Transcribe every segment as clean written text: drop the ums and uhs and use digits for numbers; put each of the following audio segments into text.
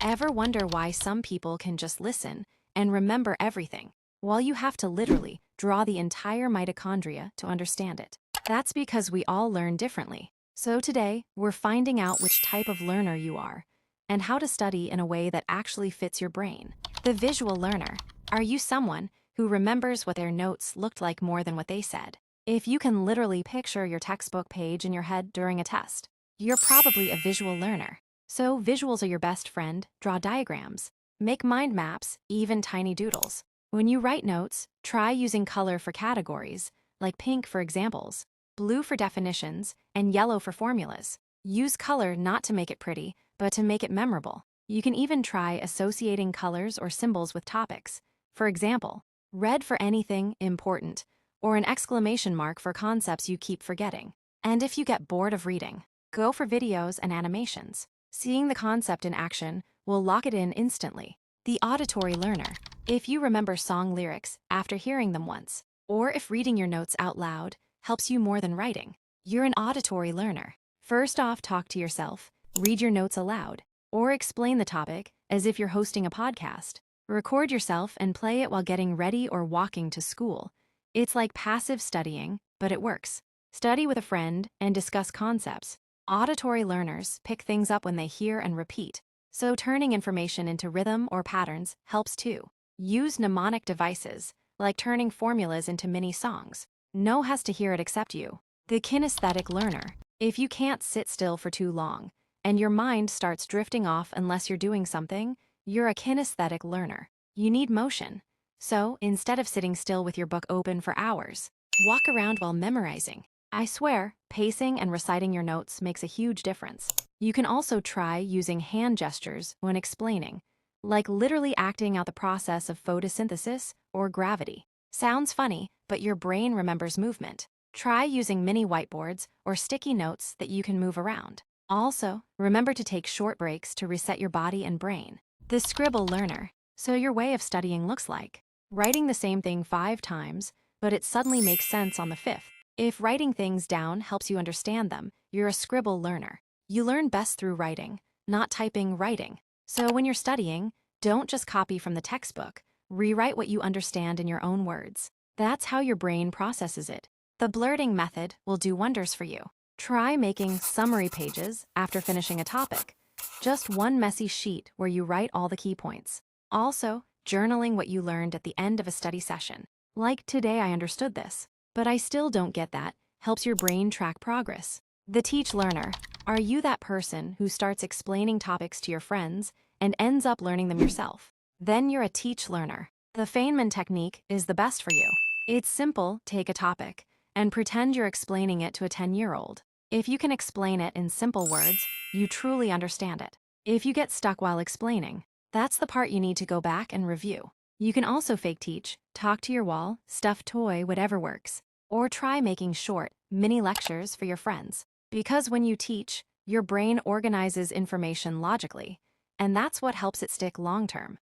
Ever wonder why some people can just listen and remember everything, while you have to literally draw the entire mitochondria to understand it? That's because we all learn differently. So today, we're finding out which type of learner you are and how to study in a way that actually fits your brain. The visual learner. Are you someone who remembers what their notes looked like more than what they said? If you can literally picture your textbook page in your head during a test, you're probably a visual learner. So visuals are your best friend. Draw diagrams, make mind maps, even tiny doodles. When you write notes, try using color for categories, like pink for examples, blue for definitions, and yellow for formulas. Use color not to make it pretty, but to make it memorable. You can even try associating colors or symbols with topics. For example, red for anything important, or an exclamation mark for concepts you keep forgetting. And if you get bored of reading, go for videos and animations. Seeing the concept in action will lock it in instantly. The auditory learner. If you remember song lyrics after hearing them once, or if reading your notes out loud helps you more than writing, you're an auditory learner. First off, talk to yourself, read your notes aloud, or explain the topic as if you're hosting a podcast. Record yourself and play it while getting ready or walking to school. It's like passive studying, but it works. Study with a friend and discuss concepts. Auditory learners pick things up when they hear and repeat, so turning information into rhythm or patterns helps too. Use mnemonic devices, like turning formulas into mini songs. No one has to hear it except you. The kinesthetic learner. If you can't sit still for too long, and your mind starts drifting off unless you're doing something, you're a kinesthetic learner. You need motion. So, instead of sitting still with your book open for hours, walk around while memorizing. I swear, pacing and reciting your notes makes a huge difference. You can also try using hand gestures when explaining, like literally acting out the process of photosynthesis or gravity. Sounds funny, but your brain remembers movement. Try using mini whiteboards or sticky notes that you can move around. Also, remember to take short breaks to reset your body and brain. The scribble learner. So your way of studying looks like writing the same thing 5 times, but it suddenly makes sense on the 5th. If writing things down helps you understand them, you're a scribble learner. You learn best through writing, not typing writing. So when you're studying, don't just copy from the textbook. Rewrite what you understand in your own words. That's how your brain processes it. The blurting method will do wonders for you. Try making summary pages after finishing a topic. Just one messy sheet where you write all the key points. Also, journaling what you learned at the end of a study session. Like, today I understood this, but I still don't get that, helps your brain track progress. The teach learner. Are you that person who starts explaining topics to your friends and ends up learning them yourself? Then you're a teach learner. The Feynman technique is the best for you. It's simple. Take a topic and pretend you're explaining it to a 10-year-old. If you can explain it in simple words, you truly understand it. If you get stuck while explaining, that's the part you need to go back and review. You can also fake teach, talk to your wall, stuffed toy, whatever works. Or try making short, mini lectures for your friends. Because when you teach, your brain organizes information logically, and that's what helps it stick long-term.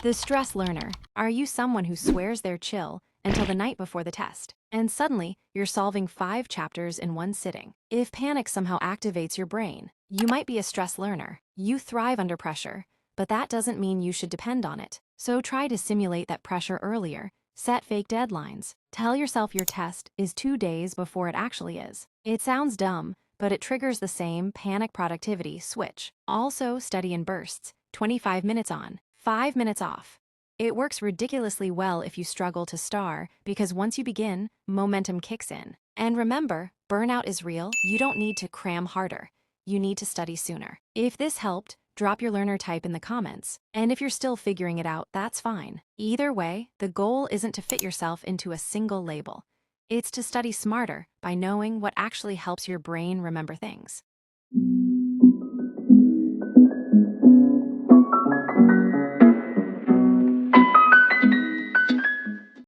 The stress learner. Are you someone who swears they're chill until the night before the test, and suddenly you're solving 5 chapters in one sitting? If panic somehow activates your brain, you might be a stress learner. You thrive under pressure, but that doesn't mean you should depend on it. So try to simulate that pressure earlier. Set fake deadlines. Tell yourself your test is 2 days before it actually is. It sounds dumb, but it triggers the same panic productivity switch. Also, study in bursts, 25 minutes on, 5 minutes off. It works ridiculously well if you struggle to star, because once you begin, momentum kicks in. And remember, burnout is real. You don't need to cram harder. You need to study sooner. If this helped, drop your learner type in the comments. And if you're still figuring it out, that's fine. Either way, the goal isn't to fit yourself into a single label. It's to study smarter by knowing what actually helps your brain remember things.